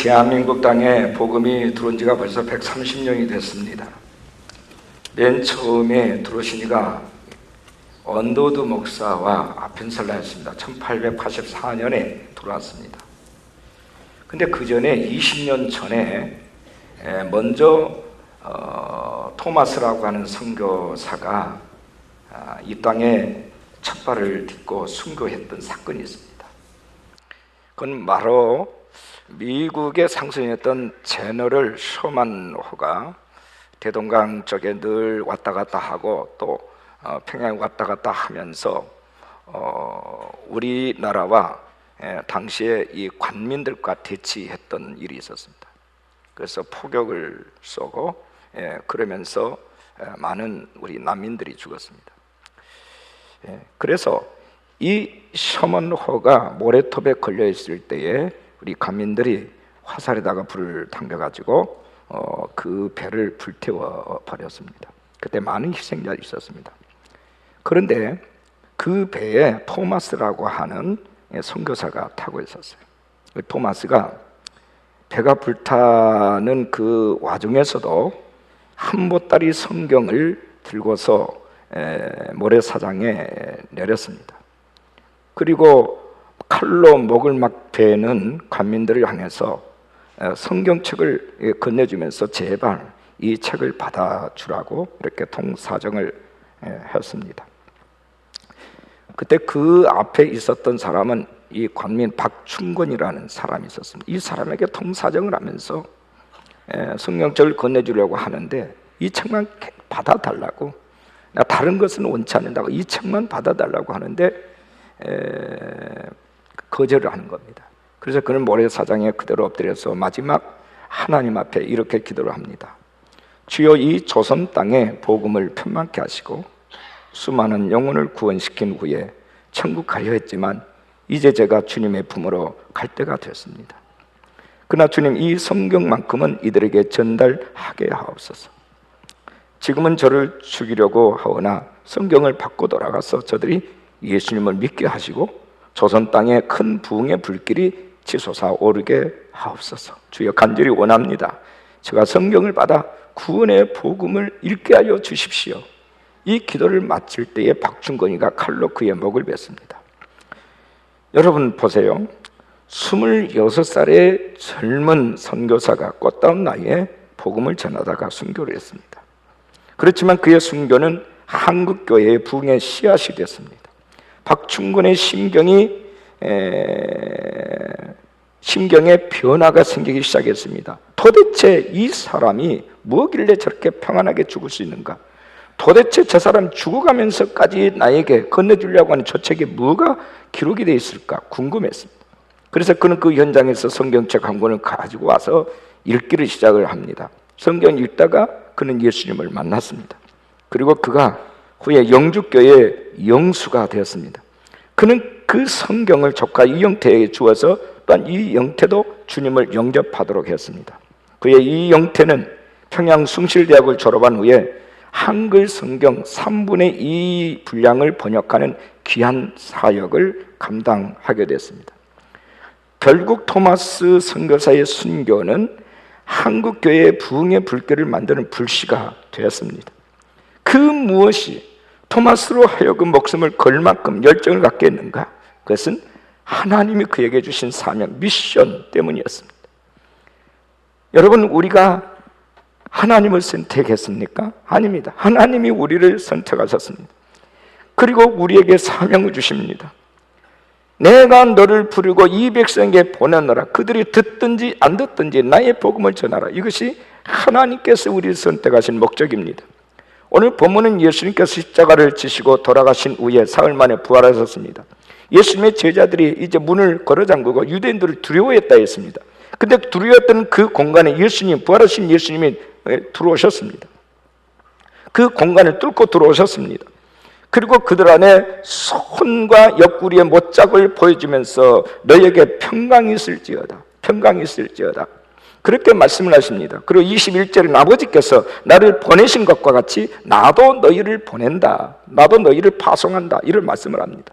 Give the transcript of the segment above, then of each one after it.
대한민국 땅에 복음이 들어온 지가 벌써 130년이 됐습니다. 맨 처음에 들어오신 이가 언더우드 목사와 아펜셀라였습니다. 1884년에 들어왔습니다. 근데 그 전에 20년 전에 먼저 토마스라고 하는 선교사가 이 땅에 첫 발을 딛고 순교했던 사건이 있습니다. 그건 바로 미국의 상선이었던 제너럴 셔먼호가 대동강 쪽에 늘 왔다 갔다 하고 또 평양에 왔다 갔다 하면서 우리나라와 당시에 이 관민들과 대치했던 일이 있었습니다. 그래서 포격을 쏘고 그러면서 많은 우리 난민들이 죽었습니다. 그래서 이 셔먼호가 모래톱에 걸려 있을 때에 우리 관민들이 화살에다가 불을 당겨가지고 그 배를 불태워 버렸습니다. 그때 많은 희생자가 있었습니다. 그런데 그 배에 토마스라고 하는 선교사가 타고 있었어요. 토마스가 배가 불타는 그 와중에서도 한 보따리 성경을 들고서 모래사장에 내렸습니다. 그리고 칼로 목을 막 베는 관민들을 향해서 성경책을 건네주면서 제발 이 책을 받아주라고 이렇게 통사정을 했습니다. 그때 그 앞에 있었던 사람은 이 관민 박충권이라는 사람이 있었습니다. 이 사람에게 통사정을 하면서 성경책을 건네주려고 하는데 이 책만 받아달라고, 나 다른 것은 원치 않는다고, 이 책만 받아달라고 하는데 거절을 하는 겁니다. 그래서 그는 모래사장에 그대로 엎드려서 마지막 하나님 앞에 이렇게 기도를 합니다. 주여, 이 조선 땅에 복음을 편만케 하시고 수많은 영혼을 구원시킨 후에 천국 가려 했지만 이제 제가 주님의 품으로 갈 때가 됐습니다. 그러나 주님, 이 성경만큼은 이들에게 전달하게 하옵소서. 지금은 저를 죽이려고 하오나 성경을 받고 돌아가서 저들이 예수님을 믿게 하시고 조선 땅에 큰 부흥의 불길이 치솟아 오르게 하옵소서. 주여, 간절히 원합니다. 제가 성경을 받아 구원의 복음을 읽게 하여 주십시오. 이 기도를 마칠 때에 박충건이가 칼로 그의 목을 뱉습니다. 여러분 보세요. 26살의 젊은 선교사가 꽃다운 나이에 복음을 전하다가 순교를 했습니다. 그렇지만 그의 순교는 한국교회의 부흥의 씨앗이 됐습니다. 박충건의 심경에 변화가 생기기 시작했습니다. 도대체 이 사람이 뭐길래 저렇게 평안하게 죽을 수 있는가? 도대체 저 사람 죽어가면서까지 나에게 건네주려고 하는 저 책에 뭐가 기록이 되어 있을까 궁금했습니다. 그래서 그는 그 현장에서 성경책 한 권을 가지고 와서 읽기를 시작을 합니다. 성경 읽다가 그는 예수님을 만났습니다. 그리고 그가 후에 영주교회의 영수가 되었습니다. 그는 그 성경을 조카 이영태에게 주어서 또한 이영태도 주님을 영접하도록 했습니다. 그의 이영태는 평양 숭실대학을 졸업한 후에 한글 성경 3분의 2 분량을 번역하는 귀한 사역을 감당하게 됐습니다. 결국 토마스 선교사의 순교는 한국교회의 부흥의 불길을 만드는 불씨가 되었습니다. 그 무엇이 토마스로 하여금 목숨을 걸 만큼 열정을 갖게 했는가? 그것은 하나님이 그에게 주신 사명, 미션 때문이었습니다. 여러분, 우리가 하나님을 선택했습니까? 아닙니다. 하나님이 우리를 선택하셨습니다. 그리고 우리에게 사명을 주십니다. 내가 너를 부르고 이 백성에게 보내노라. 그들이 듣든지 안 듣든지 나의 복음을 전하라. 이것이 하나님께서 우리를 선택하신 목적입니다. 오늘 본문은 예수님께서 십자가를 지시고 돌아가신 후에 사흘 만에 부활하셨습니다. 예수님의 제자들이 이제 문을 걸어 잠그고 유대인들을 두려워했다 했습니다. 근데 두려웠던 그 공간에 예수님, 부활하신 예수님이 들어오셨습니다. 그 공간을 뚫고 들어오셨습니다. 그리고 그들 안에 손과 옆구리의 못짝을 보여주면서 너에게 평강이 있을지어다, 평강이 있을지어다, 그렇게 말씀을 하십니다. 그리고 21절에 아버지께서 나를 보내신 것과 같이 나도 너희를 보낸다, 나도 너희를 파송한다, 이런 말씀을 합니다.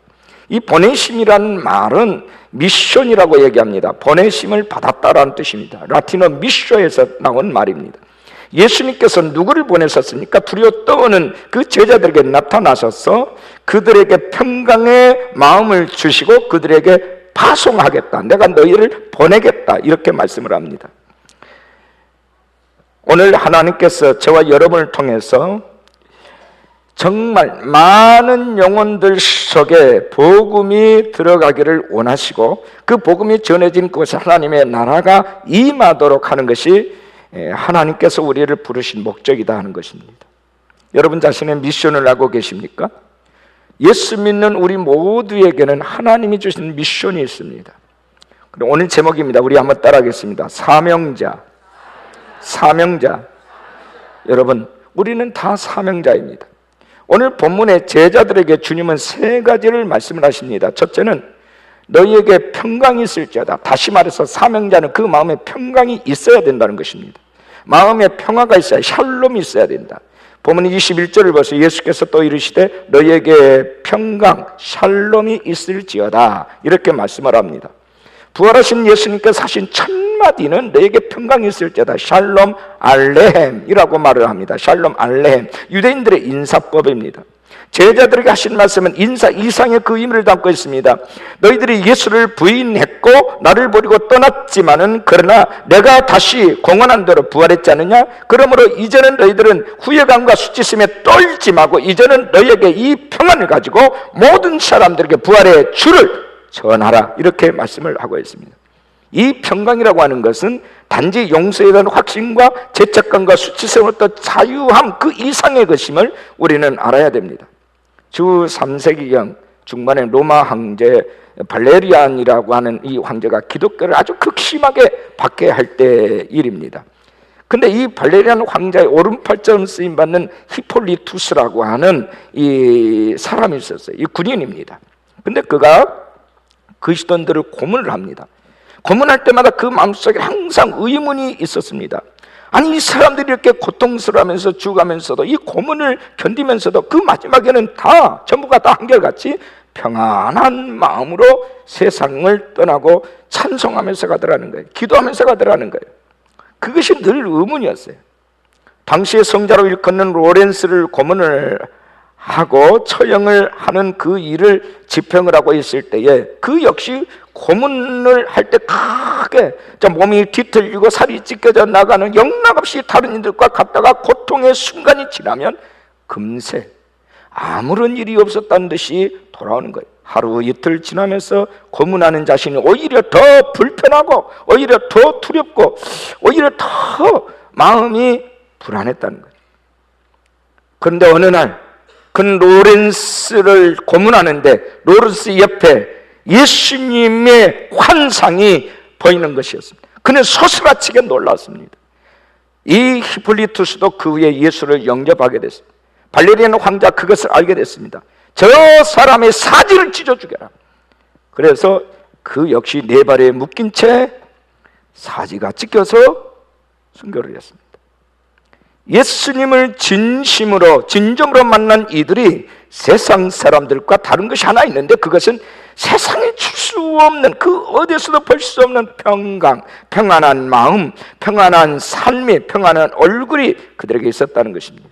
이 보내심이라는 말은 미션이라고 얘기합니다. 보내심을 받았다라는 뜻입니다. 라틴어 미쇼에서 나온 말입니다. 예수님께서 누구를 보내셨습니까? 두려워 떠오는 그 제자들에게 나타나셔서 그들에게 평강의 마음을 주시고 그들에게 파송하겠다, 내가 너희를 보내겠다, 이렇게 말씀을 합니다. 오늘 하나님께서 저와 여러분을 통해서 정말 많은 영혼들 속에 복음이 들어가기를 원하시고 그 복음이 전해진 곳에 하나님의 나라가 임하도록 하는 것이 하나님께서 우리를 부르신 목적이다 하는 것입니다. 여러분 자신의 미션을 알고 계십니까? 예수 믿는 우리 모두에게는 하나님이 주신 미션이 있습니다. 오늘 제목입니다. 우리 한번 따라하겠습니다. 사명자. 여러분, 우리는 다 사명자입니다. 오늘 본문의 제자들에게 주님은 세 가지를 말씀을 하십니다. 첫째는 너희에게 평강이 있을지어다. 다시 말해서 사명자는 그 마음에 평강이 있어야 된다는 것입니다. 마음에 평화가 있어야, 샬롬이 있어야 된다. 본문 21절을 보세요. 예수께서 또 이르시되 너희에게 평강, 샬롬이 있을지어다, 이렇게 말씀을 합니다. 부활하신 예수님께서 하신 첫 마디는 너에게 평강이 있을지어다, 샬롬 알레헴이라고 말을 합니다. 샬롬 알레헴, 유대인들의 인사법입니다. 제자들에게 하신 말씀은 인사 이상의 그 의미를 담고 있습니다. 너희들이 예수를 부인했고 나를 버리고 떠났지만은 그러나 내가 다시 공언한 대로 부활했지 않느냐? 그러므로 이제는 너희들은 후회감과 수치심에 떨지 말고 이제는 너희에게 이 평안을 가지고 모든 사람들에게 부활의 주를 전하라, 이렇게 말씀을 하고 있습니다. 이 평강이라고 하는 것은 단지 용서에 대한 확신과 죄책감과 수치심으로부터 자유함, 그 이상의 것임을 우리는 알아야 됩니다. 주 3세기경 중반에 로마 황제 발레리안이라고 하는 이 황제가 기독교를 아주 극심하게 박해할 때 일입니다. 근데 이 발레리안 황제의 오른팔처럼 쓰임받는 히폴리투스라고 하는 이 사람이 있었어요. 이 군인입니다. 근데 그가 그리스도인들을 고문을 합니다. 고문할 때마다 그 마음속에 항상 의문이 있었습니다. 아니, 이 사람들이 이렇게 고통스러워하면서 죽어가면서도, 이 고문을 견디면서도 그 마지막에는 다 전부가 다 한결같이 평안한 마음으로 세상을 떠나고 찬송하면서 가더라는 거예요. 기도하면서 가더라는 거예요. 그것이 늘 의문이었어요. 당시에 성자로 일컫는 로렌스를 고문을 하고 처형을 하는 그 일을 집행을 하고 있을 때에 그 역시 고문을 할 때 크게 몸이 뒤틀리고 살이 찢겨져 나가는 영락없이 다른 이들과 같다가 고통의 순간이 지나면 금세 아무런 일이 없었다는 듯이 돌아오는 거예요. 하루 이틀 지나면서 고문하는 자신이 오히려 더 불편하고 오히려 더 두렵고 오히려 더 마음이 불안했다는 거예요. 그런데 어느 날 그 로렌스를 고문하는데 로렌스 옆에 예수님의 환상이 보이는 것이었습니다. 그는 소스라치게 놀랐습니다. 이 히폴리투스도 그 후에 예수를 영접하게 됐습니다. 발레리안 황자 그것을 알게 됐습니다. 저 사람의 사지를 찢어 죽여라. 그래서 그 역시 네 발에 묶인 채 사지가 찢겨서 순교를 했습니다. 예수님을 진정으로 만난 이들이 세상 사람들과 다른 것이 하나 있는데 그것은 세상에 줄 수 없는, 그 어디서도 볼 수 없는 평강, 평안한 마음, 평안한 삶이, 평안한 얼굴이 그들에게 있었다는 것입니다.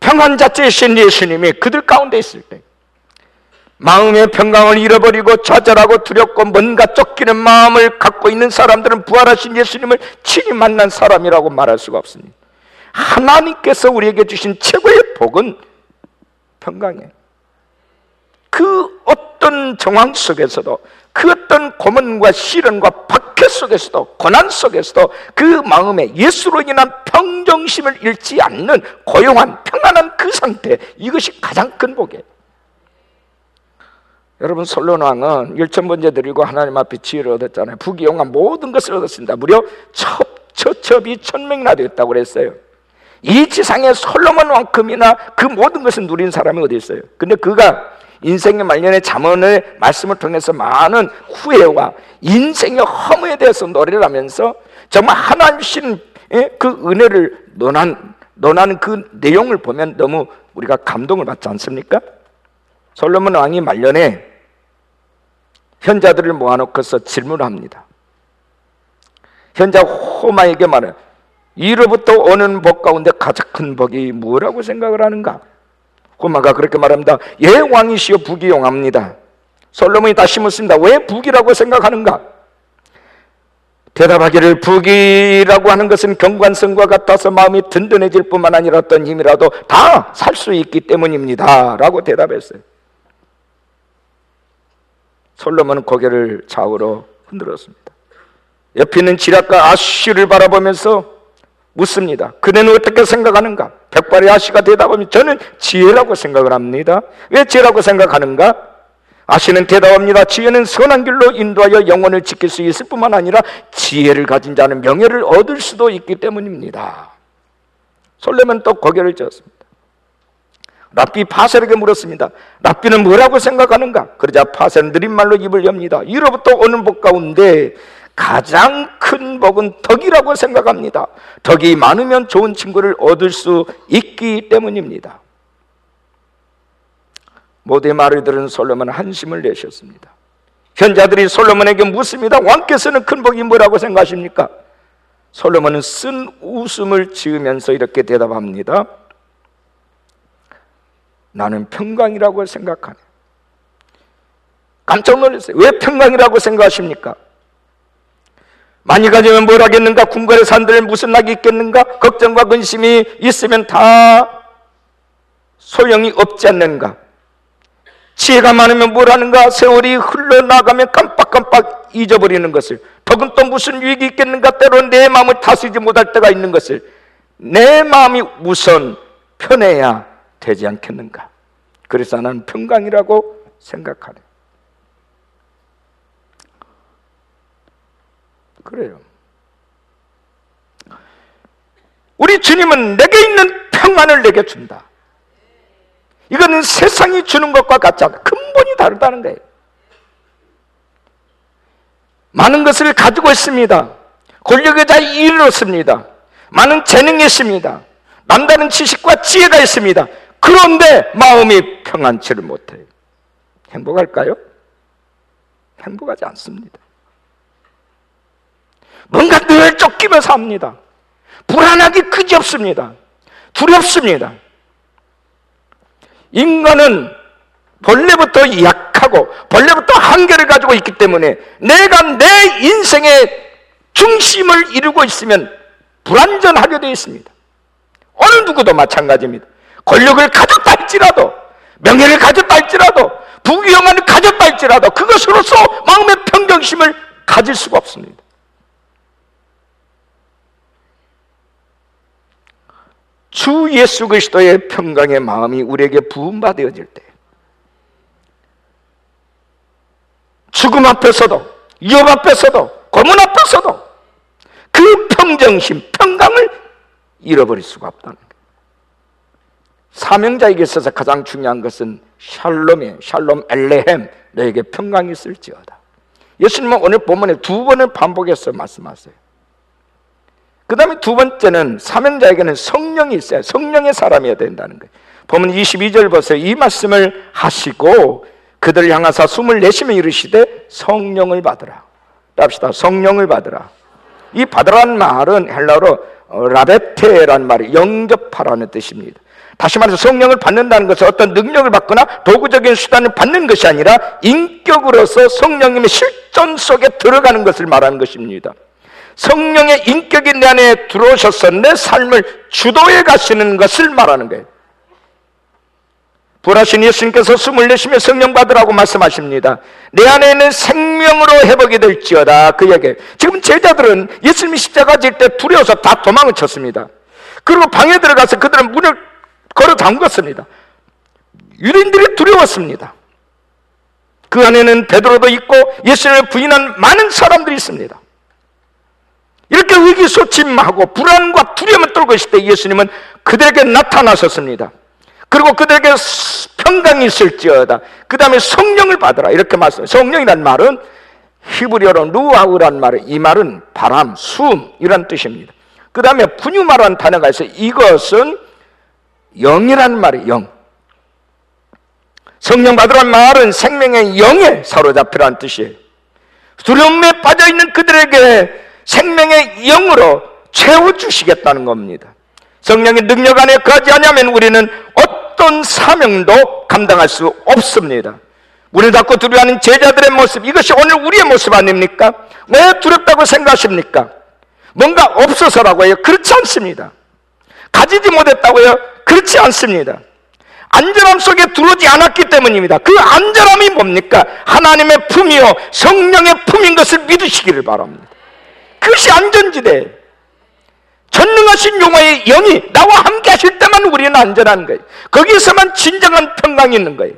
평안 자체이신 예수님이 그들 가운데 있을 때 마음의 평강을 잃어버리고 좌절하고 두렵고 뭔가 쫓기는 마음을 갖고 있는 사람들은 부활하신 예수님을 친히 만난 사람이라고 말할 수가 없습니다. 하나님께서 우리에게 주신 최고의 복은 평강이에요. 그 어떤 정황 속에서도, 그 어떤 고문과 시련과 박해 속에서도, 고난 속에서도 그 마음에 예수로 인한 평정심을 잃지 않는 고요한 평안한 그 상태, 이것이 가장 큰 복이에요. 여러분, 솔로몬 왕은 1000번째 드리고 하나님 앞에 지혜를 얻었잖아요. 부귀영화 모든 것을 얻었습니다. 무려 첩이 1000명이나 되었다고 그랬어요. 이 지상에 솔로몬만큼이나 그 모든 것을 누린 사람이 어디 있어요? 근데 그가 인생의 말년에 잠언의 말씀을 통해서 많은 후회와 인생의 허무에 대해서 노래를 하면서 정말 하나님 주신 그 은혜를 논하는 그 내용을 보면 너무 우리가 감동을 받지 않습니까? 솔로몬 왕이 말년에 현자들을 모아놓고서 질문을 합니다. 현자 호마에게 말해요. 이로부터 오는 복 가운데 가장 큰 복이 뭐라고 생각을 하는가? 호마가 그렇게 말합니다. 예, 왕이시여, 북이 용합니다. 솔로몬이 다시 묻습니다. 왜 북이라고 생각하는가? 대답하기를 북이라고 하는 것은 경관성과 같아서 마음이 든든해질 뿐만 아니라 어떤 힘이라도 다 살 수 있기 때문입니다 라고 대답했어요. 솔로몬은 고개를 좌우로 흔들었습니다. 옆에 있는 지략가 아쉬를 바라보면서 묻습니다. 그대는 어떻게 생각하는가? 백발의 아쉬가 대답하면 저는 지혜라고 생각을 합니다. 왜 지혜라고 생각하는가? 아쉬는 대답합니다. 지혜는 선한 길로 인도하여 영혼을 지킬 수 있을 뿐만 아니라 지혜를 가진 자는 명예를 얻을 수도 있기 때문입니다. 솔로몬은 또 고개를 젓습니다. 랍비 파셀에게 물었습니다. 랍비는 뭐라고 생각하는가? 그러자 파셀은 느린 말로 입을 엽니다. 이로부터 오는 복 가운데 가장 큰 복은 덕이라고 생각합니다. 덕이 많으면 좋은 친구를 얻을 수 있기 때문입니다. 모두의 말을 들은 솔로몬은 한심을 내셨습니다. 현자들이 솔로몬에게 묻습니다. 왕께서는 큰 복이 뭐라고 생각하십니까? 솔로몬은 쓴 웃음을 지으면서 이렇게 대답합니다. 나는 평강이라고 생각하네. 깜짝 놀랐어요. 왜 평강이라고 생각하십니까? 많이 가지면 뭘 하겠는가? 궁궐의 산들에 무슨 낙이 있겠는가? 걱정과 근심이 있으면 다 소용이 없지 않는가? 지혜가 많으면 뭘 하는가? 세월이 흘러나가면 깜빡깜빡 잊어버리는 것을. 덕은 또 무슨 유익이 있겠는가? 때로는 내 마음을 다스리지 못할 때가 있는 것을. 내 마음이 우선 편해야 되지 않겠는가? 그래서 나는 평강이라고 생각하네. 그래요. 우리 주님은 내게 있는 평안을 내게 준다. 이거는 세상이 주는 것과 같지 않아. 근본이 다르다는 거예요. 많은 것을 가지고 있습니다. 권력에 잘 이르렀습니다. 많은 재능이 있습니다. 남다른 지식과 지혜가 있습니다. 그런데 마음이 평안치를 못해요. 행복할까요? 행복하지 않습니다. 뭔가 늘 쫓기면서 삽니다. 불안하기 그지없습니다. 두렵습니다. 인간은 본래부터 약하고 본래부터 한계를 가지고 있기 때문에 내가 내 인생의 중심을 이루고 있으면 불안전하게 되어 있습니다. 어느 누구도 마찬가지입니다. 권력을 가졌다 할지라도, 명예를 가졌다 할지라도, 부귀영화를 가졌다 할지라도 그것으로서 마음의 평정심을 가질 수가 없습니다. 주 예수 그리스도의 평강의 마음이 우리에게 부음받아질 때, 죽음 앞에서도, 위협 앞에서도, 고문 앞에서도 그 평정심, 평강을 잃어버릴 수가 없다는 거예요. 사명자에게 있어서 가장 중요한 것은 샬롬이에요. 샬롬 엘레헴, 너에게 평강이 있을지어다. 예수님은 오늘 본문에 두 번을 반복해서 말씀하세요. 그 다음에 두 번째는 사명자에게는 성령이 있어요. 성령의 사람이어야 된다는 거예요. 보면 22절 보세요. 이 말씀을 하시고 그들을 향하사 숨을 내쉬며 이르시되 성령을 받으라. 합시다. 성령을 받으라. 이 받으라는 말은 헬라어로 라베테라는 말이 영접하라는 뜻입니다. 다시 말해서 성령을 받는다는 것은 어떤 능력을 받거나 도구적인 수단을 받는 것이 아니라 인격으로서 성령님의 실존 속에 들어가는 것을 말하는 것입니다. 성령의 인격이 내 안에 들어오셔서 내 삶을 주도해 가시는 것을 말하는 거예요. 부활하신 예수님께서 숨을 내쉬며 성령 받으라고 말씀하십니다. 내 안에는 생명으로 회복이 될지어다. 그에게 지금 제자들은 예수님이 십자가 질 때 두려워서 다 도망을 쳤습니다. 그리고 방에 들어가서 그들은 문을 걸어 잠갔습니다. 유대인들이 두려웠습니다. 그 안에는 베드로도 있고 예수님을 부인한 많은 사람들이 있습니다. 이렇게 위기소침하고 불안과 두려움을 떨고 있을 때 예수님은 그들에게 나타나셨습니다. 그리고 그들에게 평강이 있을지어다. 그 다음에 성령을 받으라 이렇게 말씀해요. 성령이란 말은 히브리어로 루아우란 말이에요. 이 말은 바람, 숨 이란 뜻입니다. 그 다음에 푸뉴마라는 단어가 있어요. 이것은 영이라는 말이에요. 영. 성령 받으라는 말은 생명의 영에 사로잡히라는 뜻이에요. 두려움에 빠져있는 그들에게 생명의 영으로 채워주시겠다는 겁니다. 성령의 능력 안에 거하지 않으면 우리는 어떤 사명도 감당할 수 없습니다. 문을 닫고 두려워하는 제자들의 모습, 이것이 오늘 우리의 모습 아닙니까? 왜 두렵다고 생각하십니까? 뭔가 없어서라고요? 그렇지 않습니다. 가지지 못했다고요? 그렇지 않습니다. 안전함 속에 들어오지 않았기 때문입니다. 그 안전함이 뭡니까? 하나님의 품이요 성령의 품인 것을 믿으시기를 바랍니다. 그것이 안전지대예요. 전능하신 용화의 영이 나와 함께 하실 때만 우리는 안전한 거예요. 거기에서만 진정한 평강이 있는 거예요.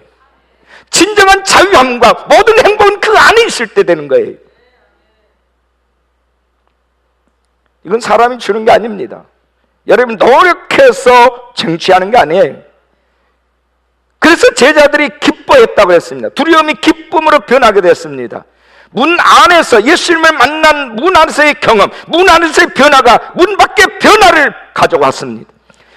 진정한 자유함과 모든 행복은 그 안에 있을 때 되는 거예요. 이건 사람이 주는 게 아닙니다. 여러분 노력해서 쟁취하는 게 아니에요. 그래서 제자들이 기뻐했다고 했습니다. 두려움이 기쁨으로 변하게 됐습니다. 문 안에서 예수님을 만난 문 안에서의 경험, 문 안에서의 변화가 문 밖의 변화를 가져왔습니다.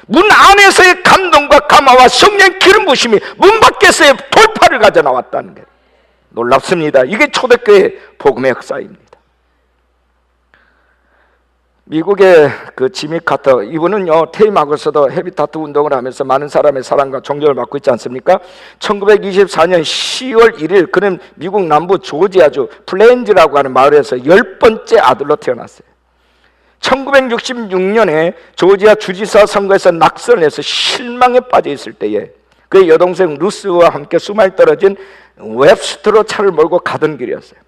문 안에서의 감동과 감화와 성령의 기름 부심이 문 밖에서의 돌파를 가져 나왔다는 게 놀랍습니다. 이게 초대교회 복음의 역사입니다. 미국의 그 지미 카터, 이분은요 퇴임하고서도 헤비타트 운동을 하면서 많은 사람의 사랑과 존경을 받고 있지 않습니까? 1924년 10월 1일 그는 미국 남부 조지아주 플레인즈라고 하는 마을에서 10번째 아들로 태어났어요. 1966년에 조지아 주지사 선거에서 낙선을 해서 실망에 빠져 있을 때에 그의 여동생 루스와 함께 수마일 떨어진 웹스터로 차를 몰고 가던 길이었어요.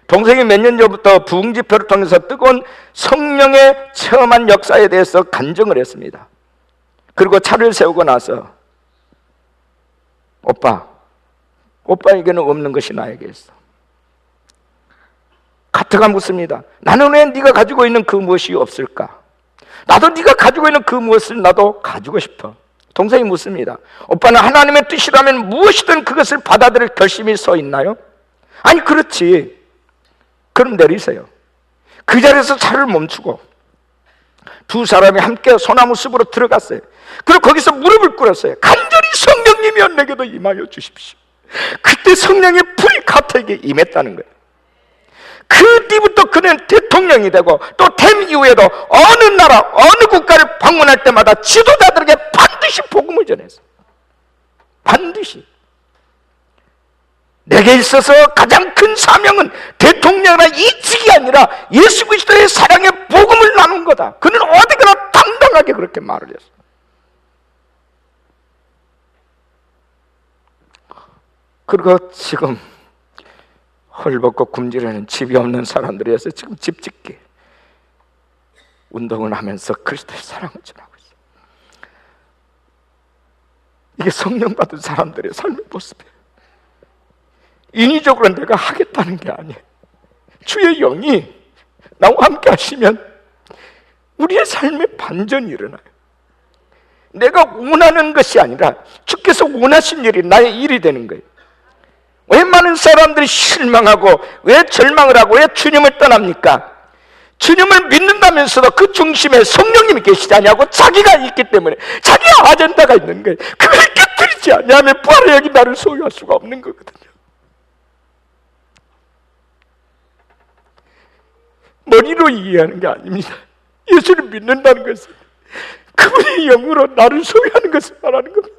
동생이 몇 년 전부터 부흥집회를 통해서 뜨거운 성령의 체험한 역사에 대해서 간증을 했습니다. 그리고 차를 세우고 나서 오빠에게는 없는 것이 나에게 있어. 카트가 묻습니다. 나는 왜 네가 가지고 있는 그 무엇이 없을까? 나도 네가 가지고 있는 그 무엇을 나도 가지고 싶어. 동생이 묻습니다. 오빠는 하나님의 뜻이라면 무엇이든 그것을 받아들일 결심이 서 있나요? 아니 그렇지. 그럼 내리세요. 그 자리에서 차를 멈추고 두 사람이 함께 소나무 숲으로 들어갔어요. 그리고 거기서 무릎을 꿇었어요. 간절히 성령님이여 내게도 임하여 주십시오. 그때 성령의 불이 카터에게 임했다는 거예요. 그 뒤부터 그는 대통령이 되고 또 퇴임 이후에도 어느 나라 어느 국가를 방문할 때마다 지도자들에게 반드시 복음을 전했어요. 반드시. 내게 있어서 가장 큰 사명은 대통령이나 이직이 아니라 예수 그리스도의 사랑의 복음을 나눈 거다. 그는 어디가나 당당하게 그렇게 말을 했어요. 그리고 지금 헐벗고 굶주리는 집이 없는 사람들이어서 지금 집 짓기 운동을 하면서 그리스도의 사랑을 전하고 있어요. 이게 성령 받은 사람들의 삶의 모습이에요. 인위적으로 내가 하겠다는 게 아니에요. 주의 영이 나와 함께 하시면 우리의 삶에 반전이 일어나요. 내가 원하는 것이 아니라 주께서 원하신 일이 나의 일이 되는 거예요. 왜 많은 사람들이 실망하고 왜 절망을 하고 왜 주님을 떠납니까? 주님을 믿는다면서도 그 중심에 성령님이 계시지 않냐고 자기가 있기 때문에 자기 아젠다가 있는 거예요. 그걸 깨뜨리지 않냐면 부활의 영이 나를 소유할 수가 없는 거거든요. 머리로 이해하는 게 아닙니다. 예수를 믿는다는 것은 그분의 영으로 나를 소유하는 것을 말하는 겁니다.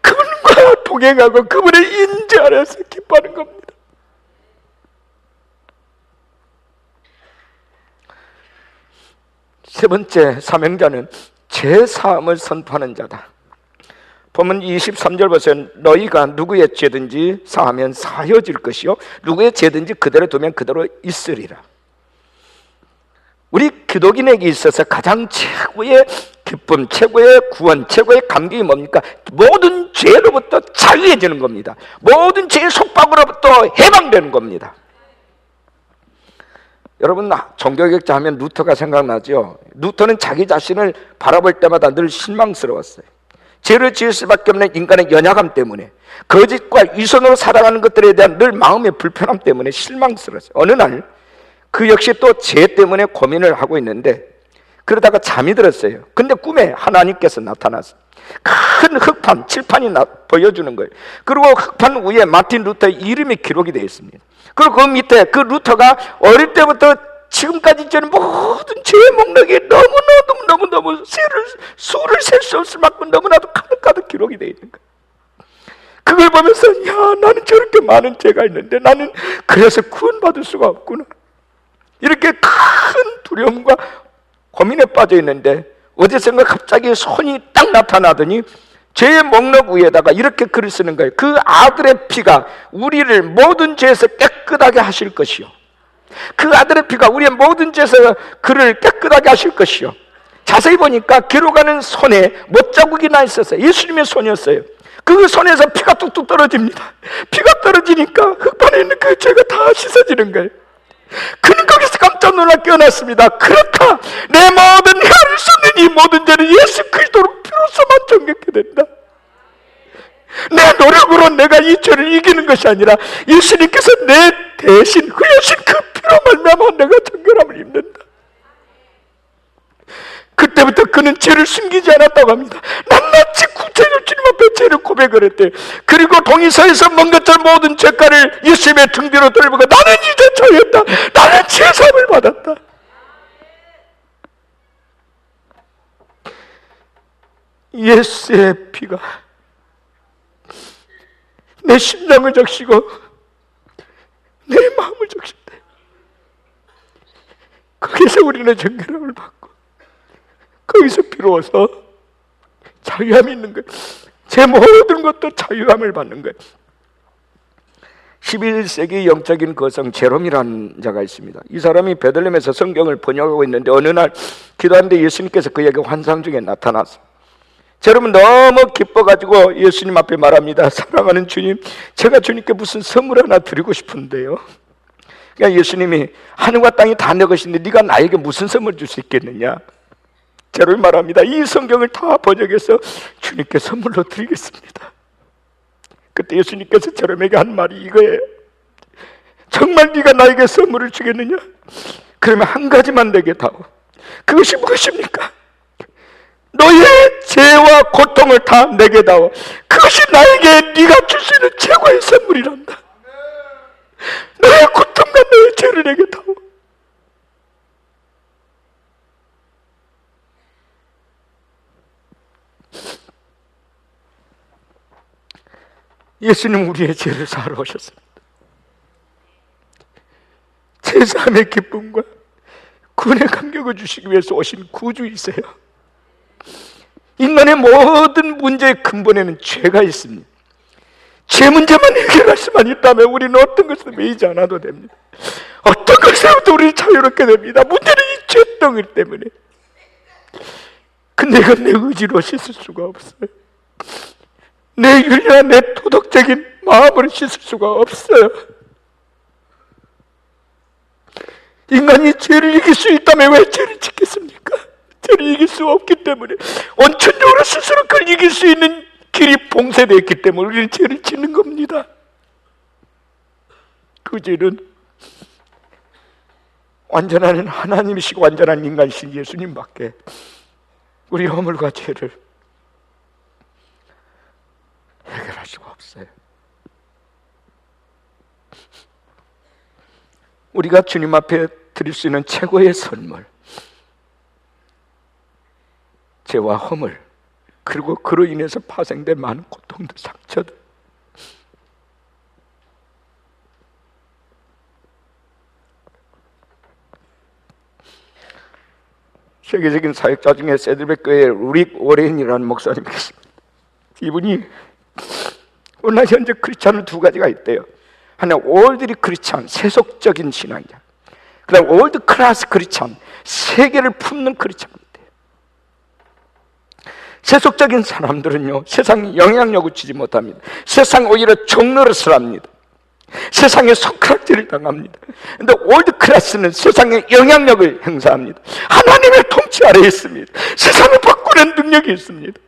그분과 동행하고 그분의 인재 아래서 기뻐하는 겁니다. 세 번째 사명자는 제사함을 선포하는 자다. 보면 23절 보세요. 너희가 누구의 죄든지 사하면 사여질 것이요 누구의 죄든지 그대로 두면 그대로 있으리라. 우리 기독인에게 있어서 가장 최고의 기쁨, 최고의 구원, 최고의 감격이 뭡니까? 모든 죄로부터 자유해지는 겁니다. 모든 죄의 속박으로부터 해방되는 겁니다. 여러분 종교개혁자 하면 루터가 생각나죠? 루터는 자기 자신을 바라볼 때마다 늘 실망스러웠어요. 죄를 지을 수밖에 없는 인간의 연약함 때문에 거짓과 위선으로 살아가는 것들에 대한 늘 마음의 불편함 때문에 실망스러웠어요. 어느 날 그 역시 또 죄 때문에 고민을 하고 있는데 그러다가 잠이 들었어요. 근데 꿈에 하나님께서 나타났어요. 큰 흑판, 칠판이 보여주는 거예요. 그리고 흑판 위에 마틴 루터의 이름이 기록이 되어 있습니다. 그리고 그 밑에 그 루터가 어릴 때부터 지금까지 저는 모든 죄의 목록이 너무너무 수를 셀 수 없을 만큼 너무나도 가득가득 기록이 되어 있는 거예요. 그걸 보면서 야, 나는 저렇게 많은 죄가 있는데 나는 그래서 구원받을 수가 없구나, 이렇게 큰 두려움과 고민에 빠져 있는데 어디선가 갑자기 손이 딱 나타나더니 죄의 목록 위에다가 이렇게 글을 쓰는 거예요. 그 아들의 피가 우리를 모든 죄에서 깨끗하게 하실 것이요, 그 아들의 피가 우리의 모든 죄에서 그를 깨끗하게 하실 것이요. 자세히 보니까 기록하는 손에 못자국이 나 있었어요. 예수님의 손이었어요. 그 손에서 피가 뚝뚝 떨어집니다. 피가 떨어지니까 흑판에 있는 그 죄가 다 씻어지는 거예요. 그는 거기서 깜짝 놀라 깨어났습니다. 그렇다, 내 모든 해를 쏟는 이 모든 죄는 예수 그리스도로 피로서만 정결케 된다. 내 노력으로 내가 이 죄를 이기는 것이 아니라 예수님께서 내 대신 흘려신 그 피로 말미암아 내가 정결함을 입는다. 그때부터 그는 죄를 숨기지 않았다고 합니다. 낱낱이 구체적으로 주님 앞에 죄를 고백을 했대요. 그리고 동의서에서 먼 것처럼 모든 죄가를 예수님의 등 뒤로 돌리고 나는 이제 자유했다, 나는 죄사함을 받았다. 예수의 피가 내 심장을 적시고 내 마음을 적신대. 거기서 우리는 정결함을 받고 거기서 비로소 자유함이 있는 거예요. 제 모든 것도 자유함을 받는 거예요. 11세기 영적인 거성 제롬이라는 자가 있습니다. 이 사람이 베들레헴에서 성경을 번역하고 있는데 어느 날 기도하는데 예수님께서 그에게 환상 중에 나타났어요. 제롬은 너무 기뻐가지고 예수님 앞에 말합니다. 사랑하는 주님, 제가 주님께 무슨 선물 하나 드리고 싶은데요. 그러니까 예수님이 하늘과 땅이 다 내 것인데 네가 나에게 무슨 선물 줄 수 있겠느냐. 제롬이 말합니다. 이 성경을 다 번역해서 주님께 선물로 드리겠습니다. 그때 예수님께서 제롬에게 한 말이 이거예요. 정말 네가 나에게 선물을 주겠느냐? 그러면 한 가지만 내게 다오. 그것이 무엇입니까? 너의 죄와 고통을 다 내게 다오. 그것이 나에게 네가 줄 수 있는 최고의 선물이란다. 너의 고통과 너의 죄를 내게 다오. 예수님 우리의 죄를 사하러 오셨습니다. 제사함의 기쁨과 구원의 감격을 주시기 위해서 오신 구주이세요. 인간의 모든 문제의 근본에는 죄가 있습니다. 죄 문제만 해결할 수만 있다면 우리는 어떤 것을 매이지 않아도 됩니다. 어떤 것에부터 우리는 자유롭게 됩니다. 문제는 이 죄덩어리 때문에. 근데 이건 내 의지로 씻을 수가 없어요. 내 윤리나 내 도덕적인 마음으로 씻을 수가 없어요. 인간이 죄를 이길 수 있다면 왜 죄를 짓겠습니까? 죄를 이길 수 없기 때문에, 원천적으로 스스로 그걸 이길 수 있는 길이 봉쇄되어 있기 때문에 우리는 죄를 짓는 겁니다. 그 죄는 완전한 하나님이시고 완전한 인간이신 예수님밖에 우리 허물과 죄를 해결할 수가 없어요. 우리가 주님 앞에 드릴 수 있는 최고의 선물, 죄와 허물, 그리고 그로 인해서 파생된 많은 고통들, 상처들, 세계적인 사역자 중에 세들백 교회의 릭 워렌이라는 목사님이 계십니다. 이분이 오늘 현재 크리스찬은 두 가지가 있대요. 하나 올드리 크리스찬, 세속적인 신앙자. 그 다음 올드 클래스 크리스찬, 세계를 품는 크리스찬인데, 세속적인 사람들은요 세상에 영향력을 주지 못합니다. 세상 오히려 종노릇을 합니다. 세상에 손가락질을 당합니다. 근데 올드 클래스는 세상에 영향력을 행사합니다. 하나님의 통치 아래에 있습니다. 세상을 바꾸는 능력이 있습니다.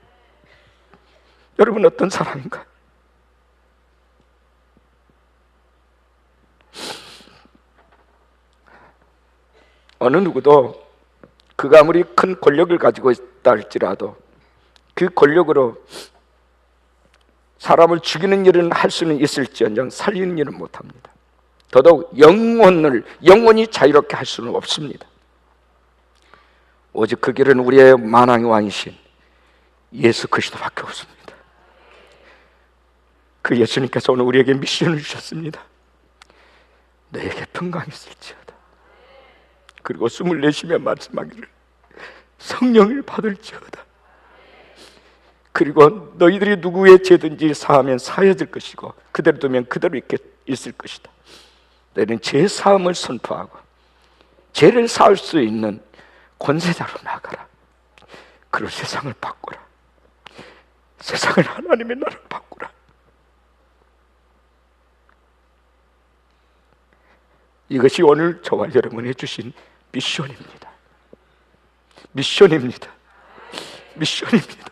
여러분 어떤 사람인가? 어느 누구도 그가 아무리 큰 권력을 가지고 있다 할지라도 그 권력으로 사람을 죽이는 일은 할 수는 있을지언정 살리는 일은 못합니다. 더더욱 영원히 자유롭게 할 수는 없습니다. 오직 그 길은 우리의 만왕의 왕이신 예수 그리스도밖에 없습니다. 그 예수님께서 오늘 우리에게 미션을 주셨습니다. 너에게 평강이 있을지어다. 그리고 숨을 내쉬며 말씀하기를 성령을 받을지어다. 그리고 너희들이 누구의 죄든지 사하면 사해질 것이고 그대로 두면 그대로 있을 것이다. 너희는 죄 사함을 선포하고 죄를 사할 수 있는 권세자로 나가라. 그리고 세상을 바꾸라. 세상을 하나님의 나라로 바꾸라. 이것이 오늘 저와 여러분이 주신 미션입니다. 미션입니다. 미션입니다.